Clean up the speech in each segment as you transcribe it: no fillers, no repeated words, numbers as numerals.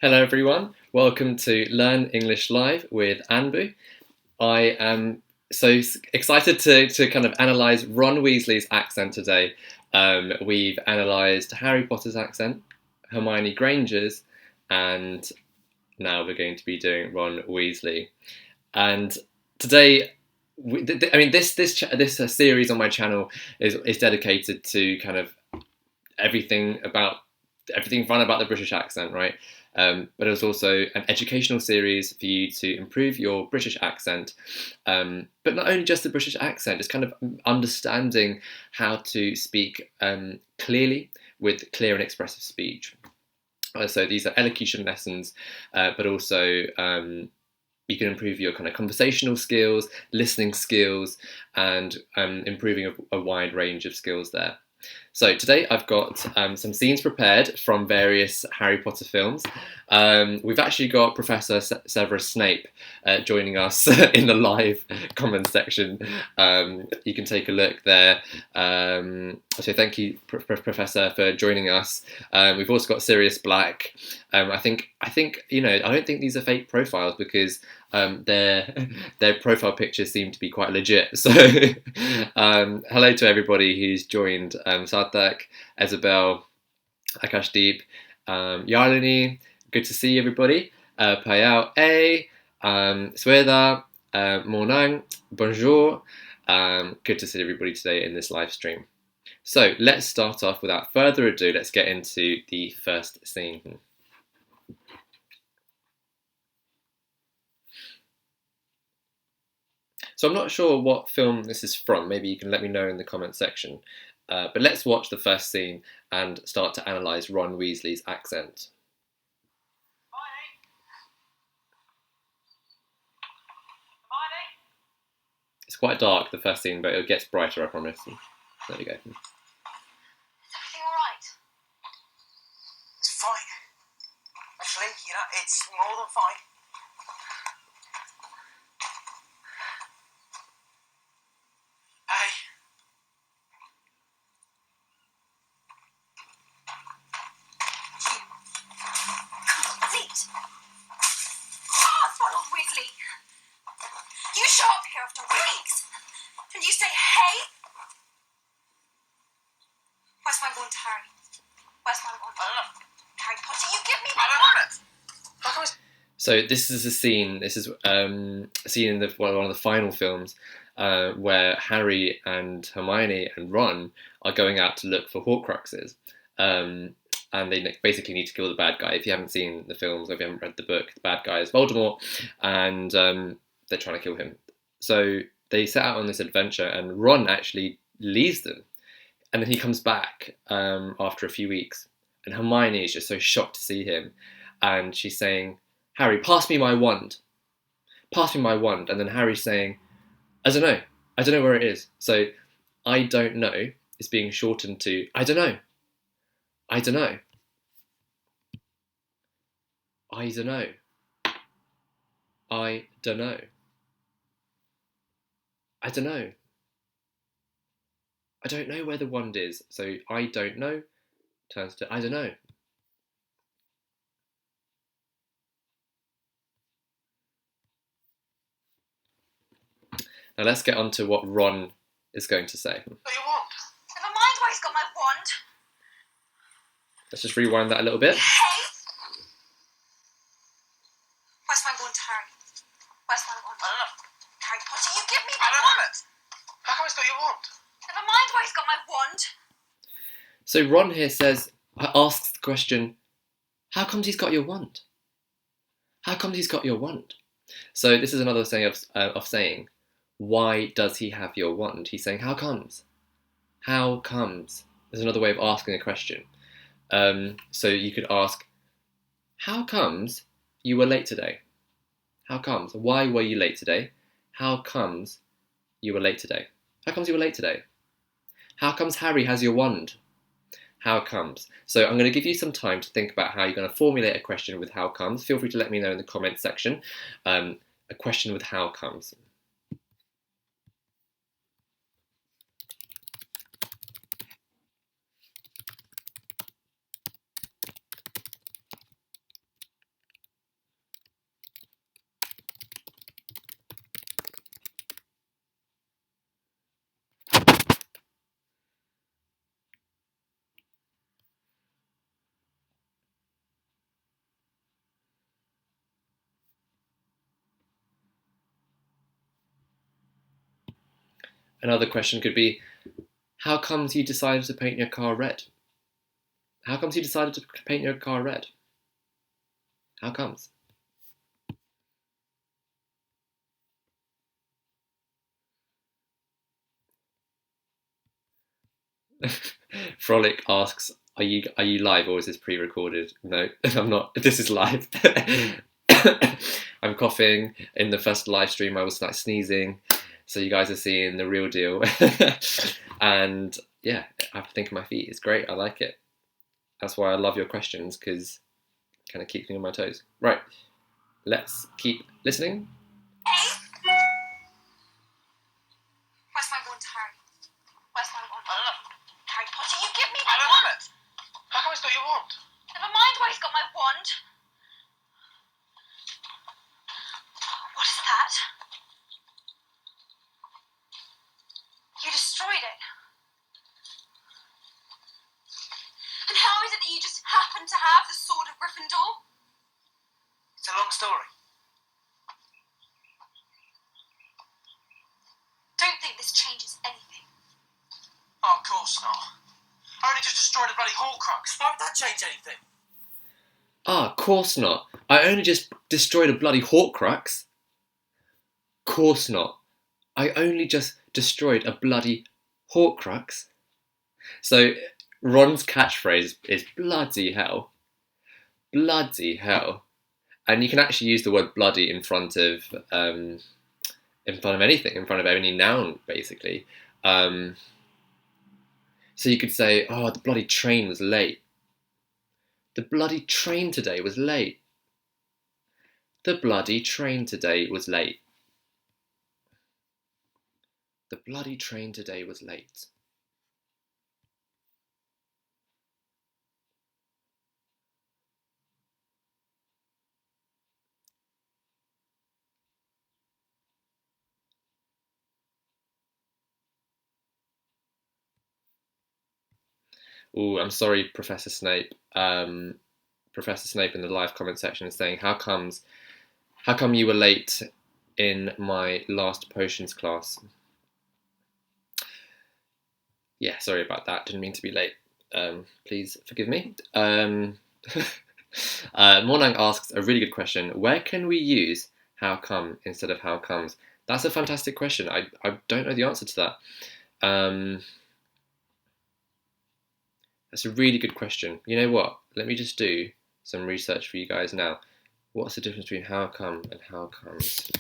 Hello everyone, welcome to Learn English Live with Anpu. I am excited to kind of analyse Ron Weasley's accent today. We've analysed Harry Potter's accent, Hermione Granger's, and now we're going to be doing Ron Weasley. And today, this series on my channel is dedicated to kind of everything fun about the British accent, right? But it was also an educational series for you to improve your British accent. But not only just the British accent, it's kind of understanding how to speak clearly with clear and expressive speech. So these are elocution lessons, but also you can improve your kind of conversational skills, listening skills, and improving a wide range of skills there. So today I've got some scenes prepared from various Harry Potter films. We've actually got Professor Severus Snape joining us in the live comments section. You can take a look there. So thank you, Professor, for joining us. We've also got Sirius Black. I think I don't think these are fake profiles because their profile pictures seem to be quite legit. So hello to everybody who's joined. Sarthak, Isabel, Akashdeep, Yarlini, good to see everybody. Payao A, Sweda, Monang, bonjour. Good to see everybody today in this live stream. So let's start off without further ado. Let's get into the first scene. So I'm not sure what film this is from. Maybe you can let me know in the comment section. But let's watch the first scene and start to analyse Ron Weasley's accent. Hermione. It's quite dark, the first scene, but it gets brighter, I promise. There we go. Is everything alright? It's fine. Actually, it's more than fine. Hey. Ronald Weasley! You show up here after weeks, and you say, hey? Where's my wand, Harry? Where's my wand? I don't know. Harry Potter, you give me my wand! So this is a scene. This is a scene in one of the final films where Harry and Hermione and Ron are going out to look for Horcruxes, and they basically need to kill the bad guy. If you haven't seen the films or if you haven't read the book, the bad guy is Voldemort, and they're trying to kill him. So they set out on this adventure, and Ron actually leaves them, and then he comes back after a few weeks, and Hermione is just so shocked to see him, and she's saying, Harry, pass me my wand. Pass me my wand. And then Harry's saying, I don't know. I don't know where it is. So, I don't know is being shortened to, I don't know. I don't know. I don't know. I don't know. I don't know. I don't know where the wand is. So, I don't know turns to, I don't know. Now let's get on to what Ron is going to say. What do you want? Never mind where he's got my wand. Let's just rewind that a little bit. Hey! Where's my wand, Harry? Where's my wand? I don't know. Harry Potter, you give me my wand! How come he's got your wand? Never mind where he's got my wand. So Ron here asks the question, how comes he's got your wand? How comes he's got your wand? So this is another thing of saying, why does he have your wand? He's saying, how comes? How comes? There's another way of asking a question. So you could ask, how comes you were late today? How comes? Why were you late today? How comes you were late today? How comes you were late today? How comes Harry has your wand? How comes? So I'm going to give you some time to think about how you're going to formulate a question with how comes. Feel free to let me know in the comments section. A question with how comes. Another question could be, how comes you decided to paint your car red? How comes you decided to paint your car red? How comes? Frolic asks, are you live or is this pre-recorded? No, I'm not. This is live. I'm coughing. In the first live stream I was like sneezing, so you guys are seeing the real deal. And yeah, I have to think of my feet. It's great. I like it. That's why I love your questions, because it kind of keeps me on my toes. Right, let's keep listening. Where's my wand, Harry? Where's my wand? I don't know. Harry Potter, you give me my wand! How come he's got your wand? Never mind why he's got my wand. What is that? You destroyed it. And how is it that you just happen to have the sword of Gryffindor? It's a long story. Don't think this changes anything. Oh, of course not. I only just destroyed a bloody Horcrux. Why would that change anything? Ah, course not. I only just destroyed a bloody Horcrux. Course not. I only just destroyed a bloody Horcrux. So Ron's catchphrase is bloody hell. Bloody hell. And you can actually use the word bloody in front of anything, in front of any noun, basically. So you could say, oh, the bloody train was late. The bloody train today was late. The bloody train today was late. The bloody train today was late. Oh, I'm sorry, Professor Snape. Professor Snape in the live comment section is saying, how come you were late in my last potions class? Yeah, sorry about that. Didn't mean to be late. Please forgive me. Mornang asks a really good question. Where can we use how come instead of how comes? That's a fantastic question. I don't know the answer to that. That's a really good question. You know what? Let me just do some research for you guys now. What's the difference between how come and how comes?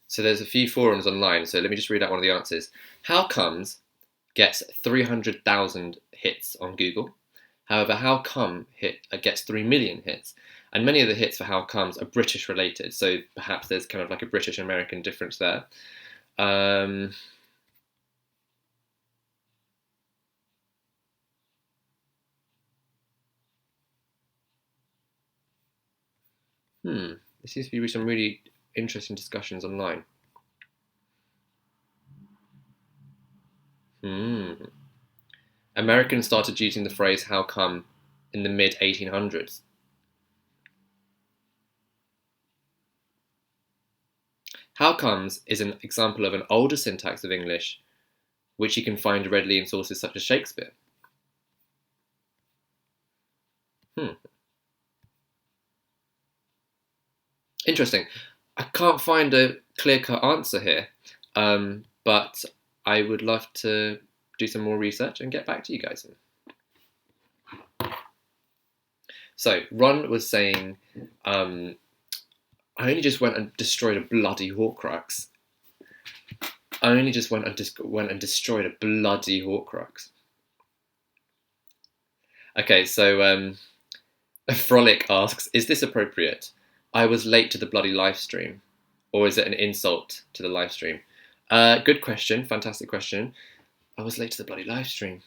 So there's a few forums online, so let me just read out one of the answers. How comes gets 300,000 hits on Google. However, how come gets 3 million hits. And many of the hits for how comes are British related, so perhaps there's kind of like a British American difference there. There seems to be some really interesting discussions online. Americans started using the phrase how come in the mid-1800s. How comes is an example of an older syntax of English, which you can find readily in sources such as Shakespeare. Interesting. I can't find a clear-cut answer here, but I would love to do some more research and get back to you guys. So Ron was saying, I only just went and destroyed a bloody Horcrux. I only just went and destroyed a bloody Horcrux. Okay, so Frolic asks, is this appropriate? I was late to the bloody live stream. Or is it an insult to the live stream? Good question, fantastic question. I was late to the bloody live stream.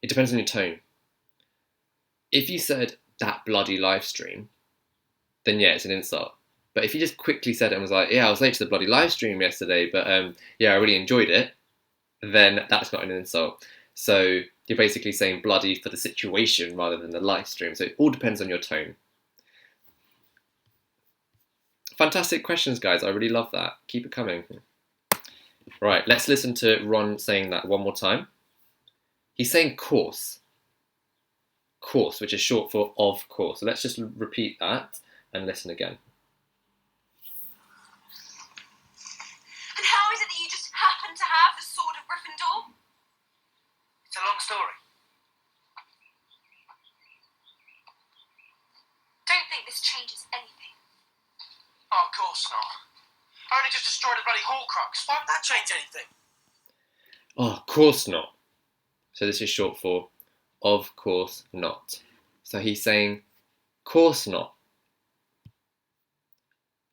It depends on your tone. If you said that bloody live stream, then yeah, it's an insult. But if you just quickly said it and was like, yeah, I was late to the bloody live stream yesterday, but yeah, I really enjoyed it, then that's not an insult. So you're basically saying bloody for the situation rather than the live stream. So it all depends on your tone. Fantastic questions, guys. I really love that. Keep it coming. Right, let's listen to Ron saying that one more time. He's saying course. Course, which is short for of course. So let's just repeat that and listen again. And how is it that you just happen to have the sword of Gryffindor? It's a long story. Don't think this changes anything. Oh, of course not. I only just destroyed a bloody Horcrux. Why would that change anything? Oh, of course not. So this is short for of course not. So he's saying course not.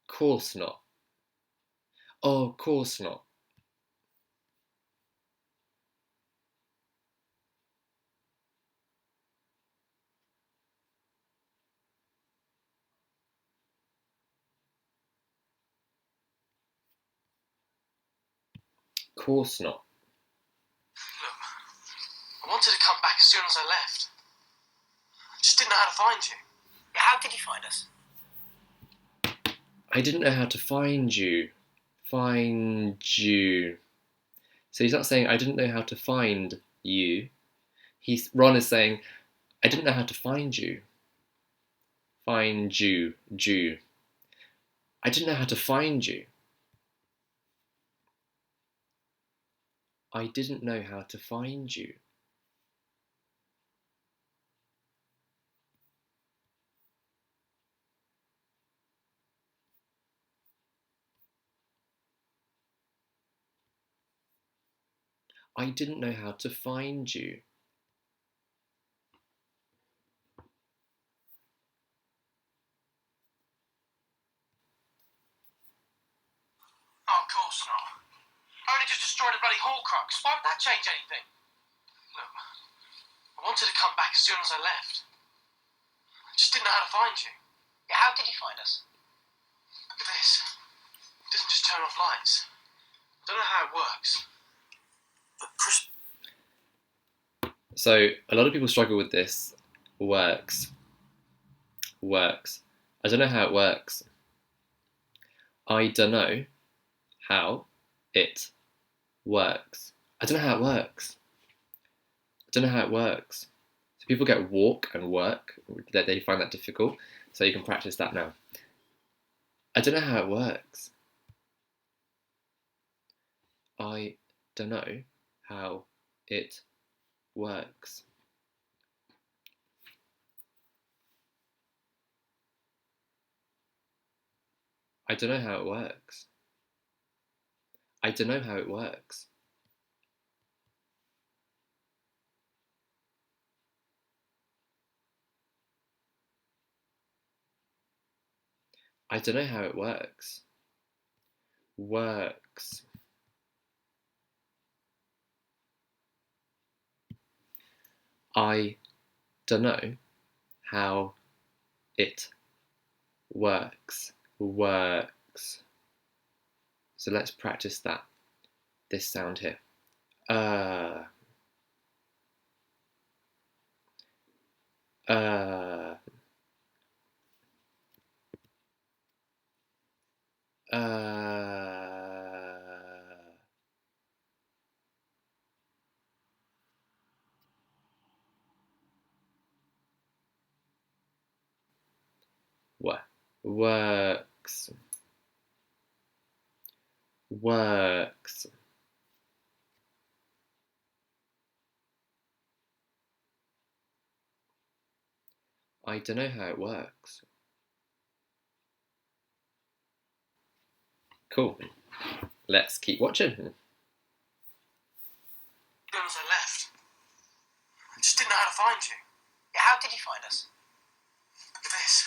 Course not. Oh, of course not. Course not. Look, I wanted to come back as soon as I left. I just didn't know how to find you. Yeah, how did you find us? I didn't know how to find you. Find you. So he's not saying I didn't know how to find you. Ron is saying I didn't know how to find you. Find you. Jew. I didn't know how to find you. I didn't know how to find you. I didn't know how to find you. Oh, of course not. I only just destroyed a bloody Horcrux. Why would that change anything? Look, I wanted to come back as soon as I left. I just didn't know how to find you. Yeah, how did you find us? Look at this. It doesn't just turn off lights. I don't know how it works. But Chris... So a lot of people struggle with this. Works. Works. I don't know how it works. I don't know how it works. I don't know how it works. I don't know how it works. So people get walk and work, that they find that difficult. So you can practice that now. I don't know how it works. I don't know how it works. I don't know how it works. I don't know how it works. I don't know how it works. Works. I don't know how it works. Works. So let's practice that. This sound here. Uh. Uh. What? Works. Works. I don't know how it works. Cool. Let's keep watching. As soon as I left. I just didn't know how to find you. Yeah, how did you find us? Look at this.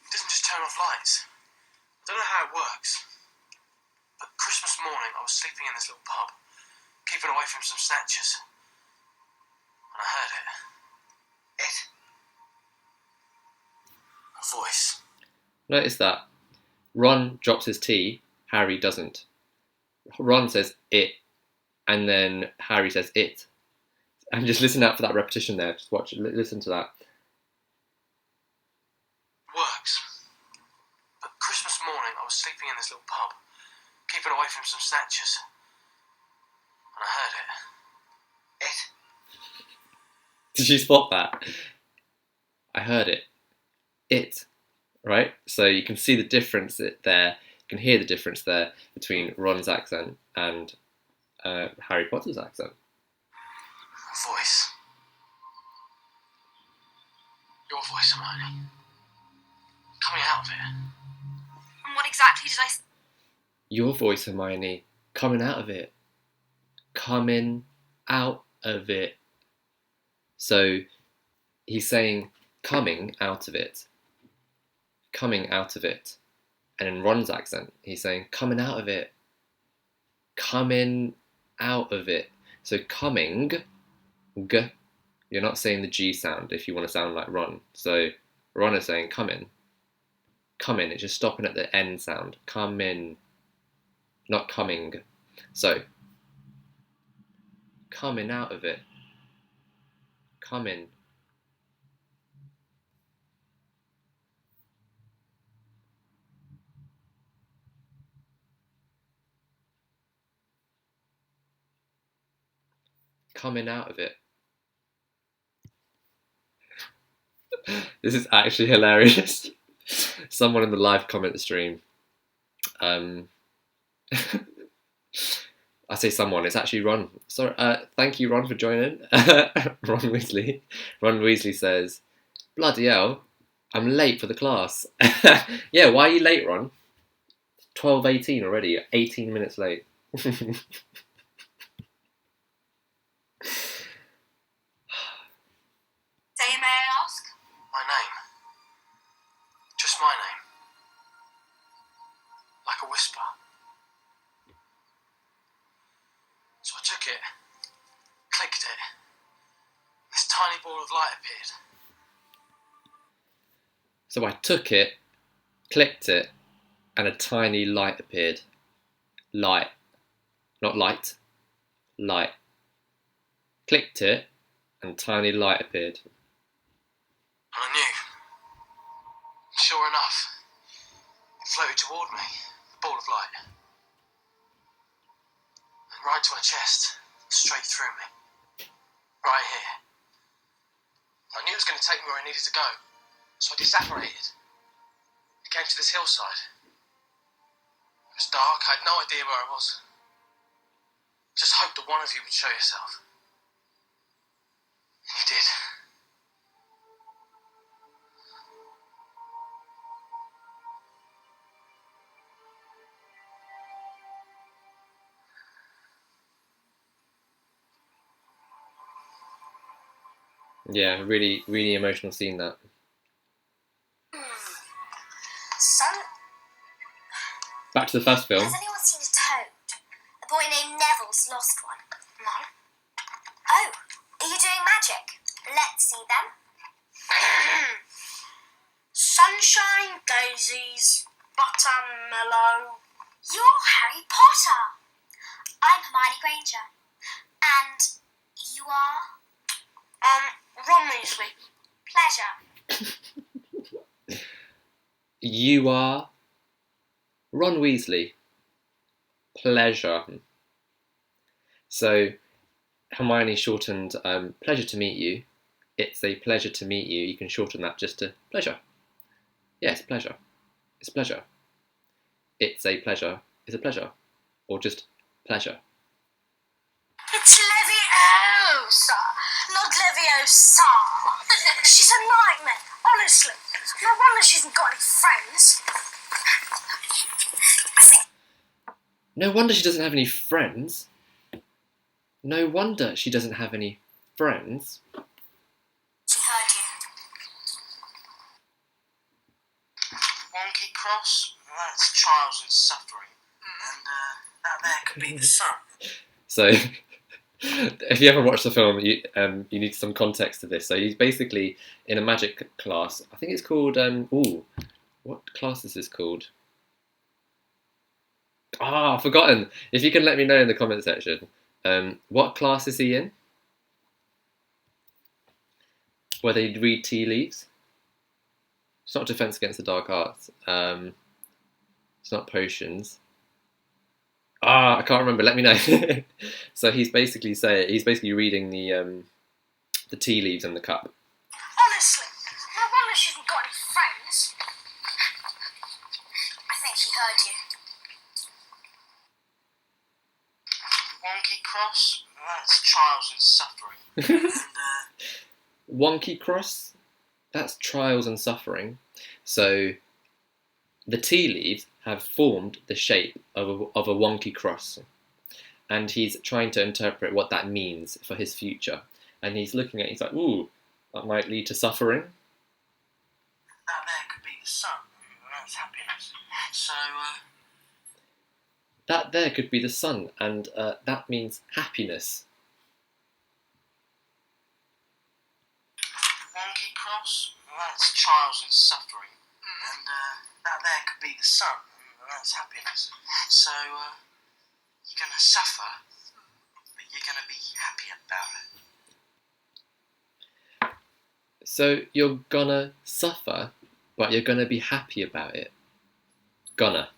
It doesn't just turn off lights. I don't know how it works. But Christmas morning, I was sleeping in this little pub, keeping away from some snatchers. And I heard it. A voice. Notice that. Ron drops his tea, Harry doesn't. Ron says it, and then Harry says it. And just listen out for that repetition there. Just watch, listen to that. Works. But Christmas morning, I was sleeping in this little pub, keeping away from some snatchers. And I heard it. Did you spot that? I heard it. It. Right? So you can see the difference there. You can hear the difference there between Ron's accent and Harry Potter's accent. Voice. Your voice, Hermione. Coming out of it. And what exactly did I say? Your voice, Hermione. Coming out of it. Coming out of it. So he's saying coming out of it. Coming out of it. And in Ron's accent, he's saying coming out of it. Coming out of it. So coming, g. You're not saying the G sound if you want to sound like Ron. So Ron is saying come in. Come in. It's just stopping at the N sound. Come in. Not coming. So coming out of it. Coming. Coming out of it. This is actually hilarious. Someone in the live comment stream, I say someone, it's actually Ron. Sorry, thank you, Ron, for joining. Ron Weasley. Ron Weasley says, bloody hell, I'm late for the class. Yeah, why are you late, Ron? 12:18 already, you're 18 minutes late. Say, may I ask? My name. Just my name. Like a whisper. So I took it, clicked it. This tiny ball of light appeared. So I took it, clicked it, and a tiny light appeared. Light. Not light. Light. Clicked it, and a tiny light appeared. And I knew. Sure enough, it floated toward me, the ball of light. And right to my chest, straight through me. Right here. I knew it was going to take me where I needed to go, so I disapparated. It came to this hillside. It was dark, I had no idea where I was. Just hoped that one of you would show yourself. And you did. Yeah, really, really emotional scene that. Son, Back to the first film. has anyone seen a toad? A boy named Neville's lost one. No. Oh, are you doing magic? Let's see then. Sunshine, daisies, buttermellow. You're Harry Potter. I'm Hermione Granger. And you are? Ron Weasley. Pleasure. You are Ron Weasley. Pleasure. So Hermione shortened pleasure to meet you. It's a pleasure to meet you. You can shorten that just to pleasure. Yes, pleasure. It's pleasure. It's a pleasure. It's a pleasure. Or just pleasure. It's Leviosa, not Leviosa. She's a nightmare, honestly. No wonder she hasn't got any friends. No wonder she doesn't have any friends. No wonder she doesn't have any friends. She heard you. Wonky cross, that's trials and suffering. And that there could be the sun. So, if you haven't watched the film, you need some context to this. So he's basically in a magic class. I think it's called what class is this called? Ah, forgotten. If you can let me know in the comment section. What class is he in? Where they read tea leaves? It's not Defense Against the Dark Arts. It's not potions. Ah, I can't remember. Let me know. So he's basically reading the tea leaves in the cup. Honestly, no wonder she hasn't got any friends. I think he heard you. Wonky cross? That's trials and suffering. And, Wonky cross? That's trials and suffering. So the tea leaves have formed the shape of a wonky cross. And he's trying to interpret what that means for his future. And he's looking at it, he's like, ooh, that might lead to suffering. that there could be the sun. That's happiness. So, That there could be the sun, and that means happiness. wonky cross? That's trials and suffering. And, that there could be the sun. That's happiness. So, you're gonna suffer, but you're gonna be happy about it. So you're gonna suffer, but you're gonna be happy about it. Gonna.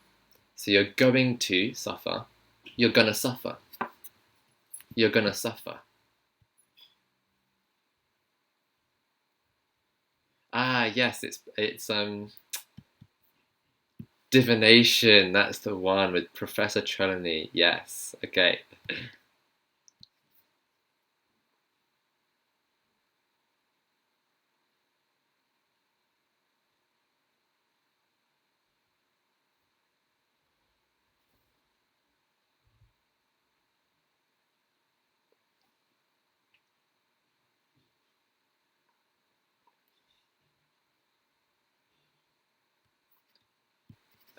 So you're going to suffer. You're gonna suffer. You're gonna suffer. Ah, yes, it's Divination. That's the one with Professor Trelawney. Yes. Okay.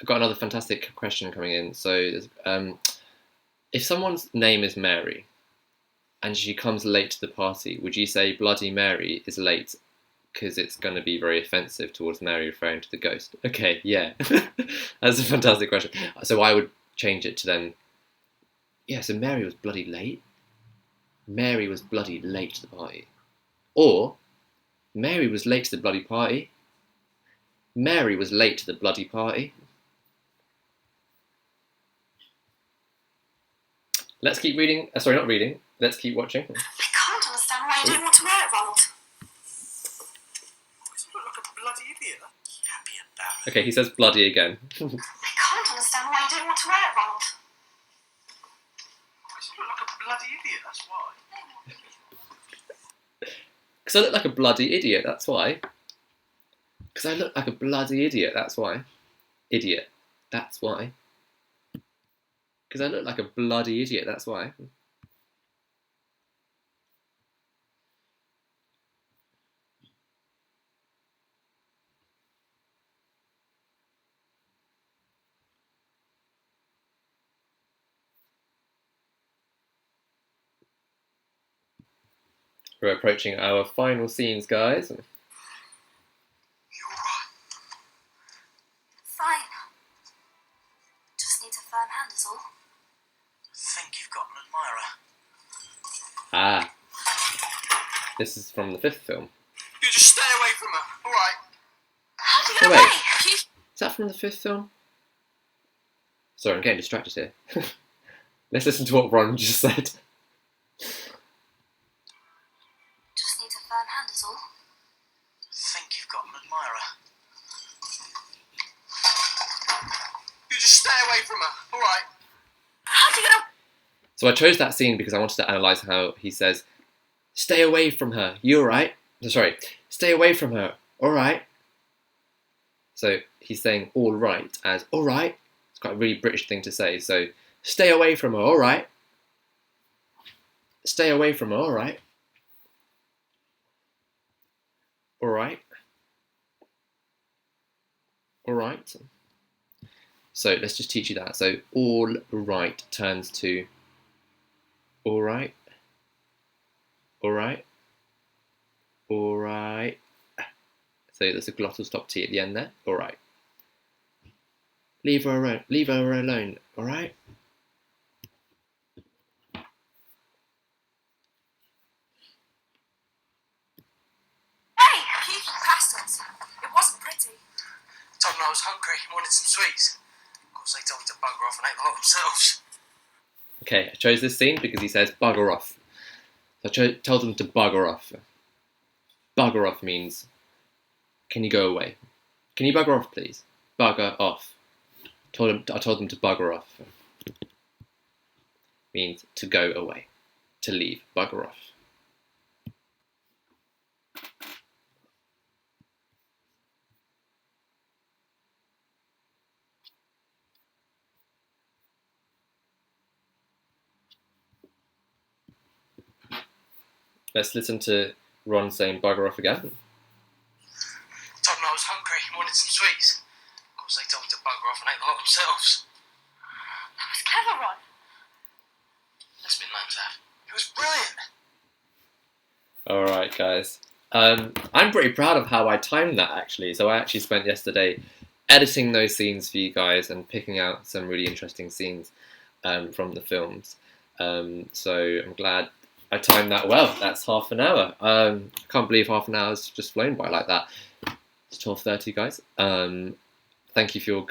I've got another fantastic question coming in. So, if someone's name is Mary and she comes late to the party, would you say Bloody Mary is late because it's going to be very offensive towards Mary referring to the ghost? Okay, yeah. That's a fantastic question. So I would change it to then, yeah, so Mary was bloody late. Mary was bloody late to the party. Or, Mary was late to the bloody party. Mary was late to the bloody party. Let's keep reading. Sorry, not reading. Let's keep watching. I can't understand why you don't want to wear it, Ronald. You look like a bloody idiot. Happy about it. Okay, he says bloody again. I can't understand why you don't want to wear it, Ronald. You look like a bloody idiot, that's why. Because I look like a bloody idiot, that's why. Because I look like a bloody idiot, that's why. Idiot, that's why. Because I look like a bloody idiot, that's why. We're approaching our final scenes, guys. You're right. Fine. Just need a firm hand is all. I think you've got an admirer. Ah. This is from the 5th film. You just stay away from her, alright? How do you Oh, get wait. away? Is that from the 5th film? Sorry, I'm getting distracted here. Let's listen to what Ron just said. Just need a firm hand is all. I think you've got an admirer. You just stay away from her, alright? How do you get away? So I chose that scene because I wanted to analyse how he says, stay away from her, you alright? Sorry, stay away from her, alright? So he's saying all right as alright. It's quite a really British thing to say. So stay away from her, alright? Stay away from her, alright? Alright? Alright? So let's just teach you that. So all right turns to alright? Alright? Alright? So there's a glottal stop T at the end there. Alright. Leave her alone. Leave her alone. All right. Hey, he passed us. It wasn't pretty. Told him I was hungry and wanted some sweets. Of course, they told me to bugger off and ate a lot themselves. Okay, I chose this scene because he says bugger off. So I told them to bugger off. Bugger off means, can you go away? Can you bugger off, please? Bugger off. I told them to bugger off. Means to go away, to leave. Bugger off. Let's listen to Ron saying bugger off again. Told him I was hungry and wanted some sweets. Of course, they told me to bugger off and ate a lot themselves. That was clever, Ron. That's been nice, Av. It was brilliant. Alright, guys. I'm pretty proud of how I timed that, actually. So I actually spent yesterday editing those scenes for you guys and picking out some really interesting scenes from the films. So I'm glad I timed that well. That's half an hour. I can't believe half an hour has just flown by like that. It's 12:30, guys. Thank you for your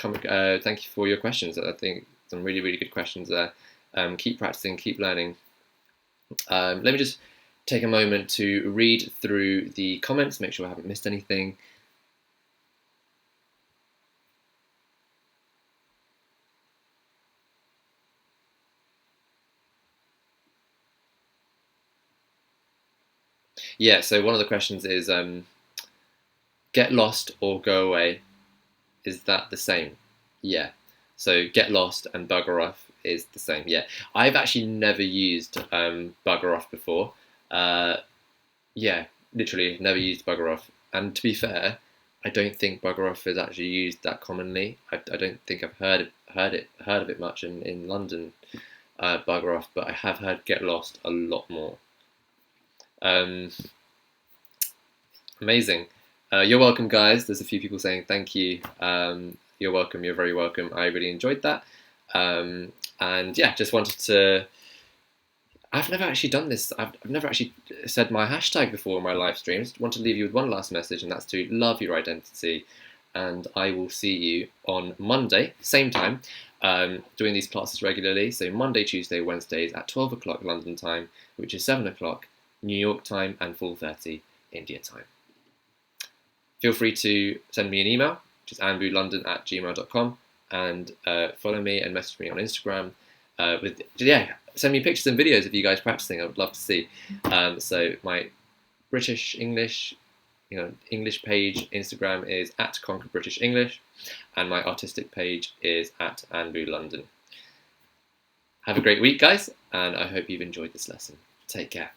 thank you for your questions. I think some really, really good questions there. Keep practicing, keep learning. Let me just take a moment to read through the comments, make sure I haven't missed anything. Yeah, so one of the questions is get lost or go away. Is that the same? Yeah. So get lost and bugger off is the same. Yeah. I've actually never used bugger off before. Yeah, literally never used bugger off. And to be fair, I don't think bugger off is actually used that commonly. I don't think I've heard of it much in London. Bugger off, but I have heard get lost a lot more. Amazing. You're welcome, guys. There's a few people saying thank you. You're welcome. You're very welcome. I really enjoyed that. And yeah, just wanted to. I've never actually done this. I've never actually said my hashtag before in my live streams. I want to leave you with one last message, and that's to love your identity. And I will see you on Monday, same time, doing these classes regularly. So Monday, Tuesday, Wednesdays at 12 o'clock London time, which is 7 o'clock New York time and 4:30 India time. Feel free to send me an email, which is anbulondon@gmail.com, and follow me and message me on Instagram. Send me pictures and videos of you guys practicing. I would love to see. So my British English, English page Instagram is @ConquerBritishEnglish, and my artistic page is @AnbuLondon. Have a great week, guys, and I hope you've enjoyed this lesson. Take care.